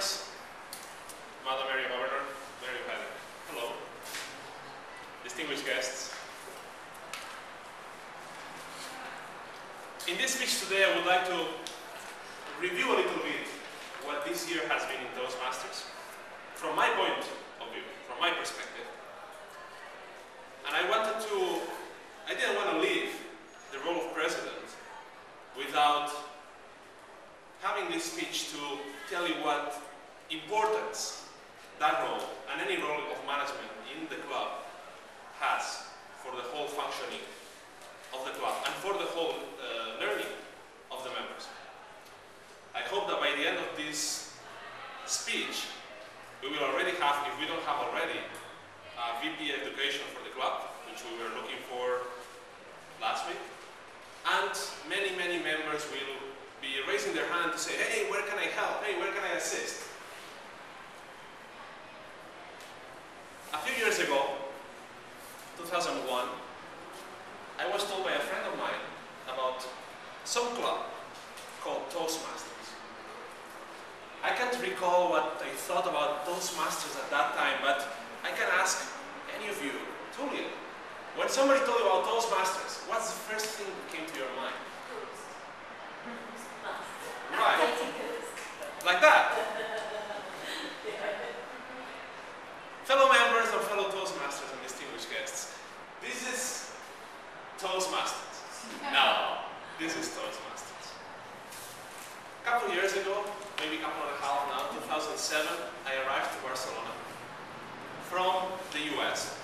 members, Madam Area Governor, Mary Paddock. Hello. Distinguished guests. In this speech today, I would like to review a little bit what this year has been in Toastmasters, from my point of view, from my perspective. And I didn't want to leave the role of president without having this speech to tell you what importance that role and any role of management in the club has for the whole functioning of the club and for the whole learning of the members. I hope that by the end of this speech, we will already have, if we don't have already, a VP education for the club, which we were looking for last week. And many, many members will be raising their hand to say, hey, where can I help? Hey, where can I assist? A few years ago, 2001, I was told by a friend of mine about some club called Toastmasters. I can't recall what I thought about Toastmasters at that time, but I can ask any of you, Julia, when somebody told you about Toastmasters, what's the first thing that came to your mind? Right. Like that. Fellow members and fellow Toastmasters and distinguished guests, this is Toastmasters. No, this is Toastmasters. A couple of years ago, maybe a couple and a half now, 2007, I arrived to Barcelona from the US,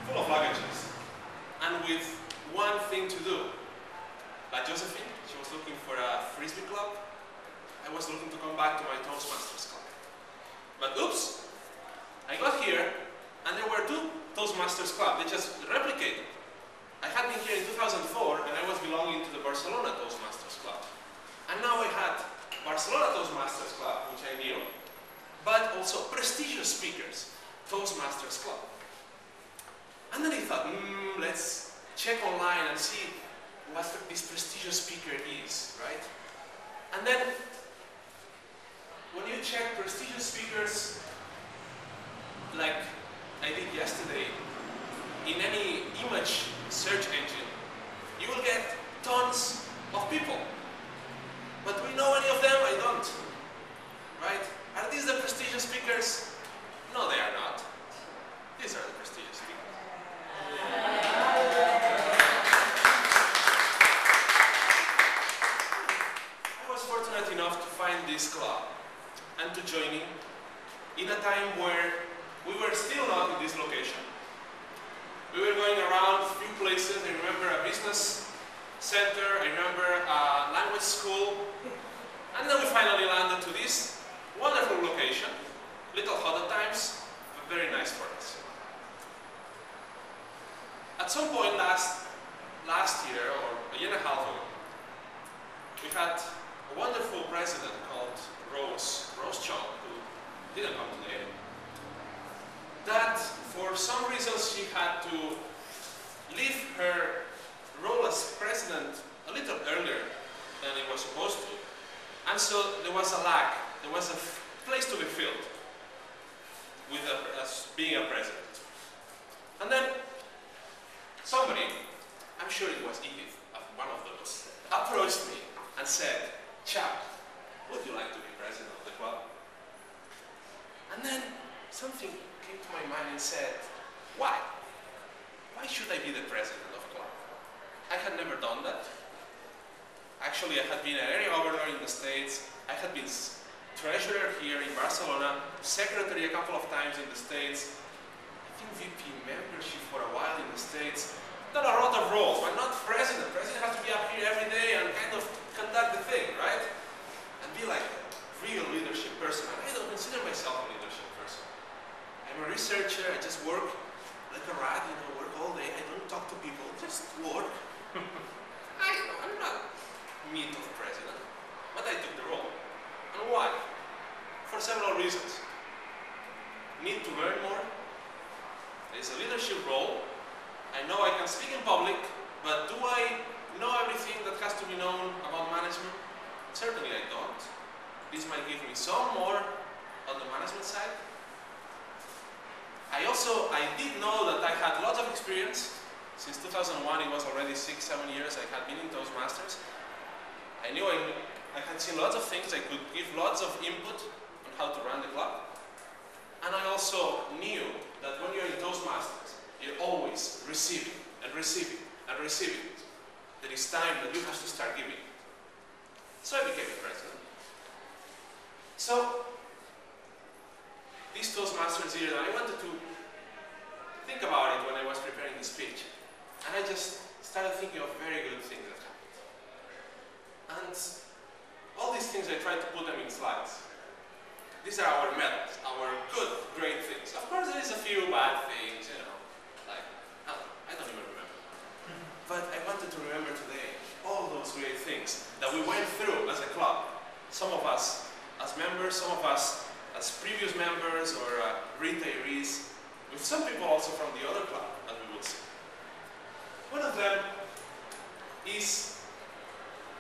full of luggages, and with one thing to do. Like Josephine, she was looking for a frisbee club. I was looking to come back to my Toastmasters club. But oops, I got here and there were two Toastmasters clubs. They just replicated. I had been here in 2004 and I was belonging to the Barcelona Toastmasters club. And now I had Barcelona Toastmasters club, which I knew, but also prestigious speakers, Toastmasters club. And then I thought, let's check online and see what this prestigious speaker is, right? And then, when you check prestigious speakers, like I did yesterday, in any image search engine, you will get tons of people. But we know any of them? I don't. Right? Are these the prestigious speakers? No, they are not. These are the prestigious speakers. I was fortunate enough to find this club and to join in a time where we were still not in this location. We were going around a few places. I remember a business center, I remember a language school, and then we finally landed to this wonderful location, little hot at times, but very nice for us. At some point last year, or a year and a half ago, we had a wonderful president called Rose Chong, who didn't come today, that for some reasons she had to leave her role as president a little earlier than it was supposed to. And so there was a lack, there was a place to be filled with as being a president. And then somebody, I'm sure it was Edith, one of those, approached me and said, "Chap, would you like to be president of the club?" And then something came to my mind and said, why? Why should I be the president of a club? I had never done that. Actually, I had been an area governor in the States. I had been treasurer here in Barcelona, secretary a couple of times in the States. I think VP membership for a while in the States. Done a lot of roles, but not president. President has to be up here every day and kind of conduct the thing, right? And be like a real leadership person. And I don't consider myself a leadership person. I'm a researcher. I just work like a rat, work all day. I don't talk to people, just work. I'm not meat of president, but I took the role. And why? For several reasons. Need to learn more. There's a leadership role. I know I can speak in public, but do I know everything that has to be known about management? Certainly I don't. This might give me some more on the management side. I did know that I had lots of experience. Since 2001, it was already 6-7 years I had been in Toastmasters. I knew I had seen lots of things. I could give lots of input on how to run the club. And I also knew that when you're in Toastmasters, you're always receiving and receiving and receiving. There is time that you have to start giving. So I became the president. So, this Toastmasters year, I wanted to think about it when I was preparing the speech. And I just started thinking of very good things that happened. And all these things, I tried to put them in slides. These are our medals, our good, great things. Of course, there is a few bad things, you know, like, I don't even remember. But I wanted to remember today all those great things that we went through as a club. Some of us as members, some of us as previous members or retirees, with some people also from the other club, as we will see. One of them is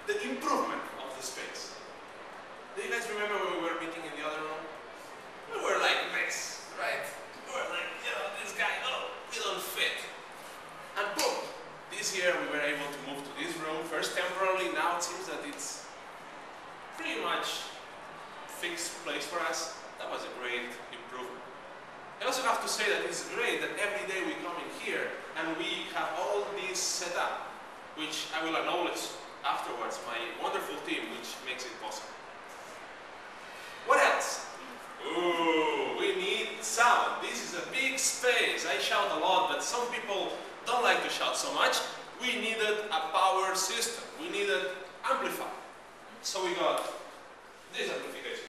the improvement of the space. Do you guys remember when we were meeting in the other room? We were like this, right? We were like, you know, this guy, oh, we don't fit. And boom, this year we were able to move to this room, first temporarily, now it seems that it's pretty much fixed place for us. That was a great improvement. I also have to say that it's great that every day we come in here and we have all this set up, which I will acknowledge afterwards, my wonderful team, which makes it possible. What else? Ooh, we need sound. This is a big space. I shout a lot, but some people don't like to shout so much. We needed a power system. We needed amplifier. So we got this amplification.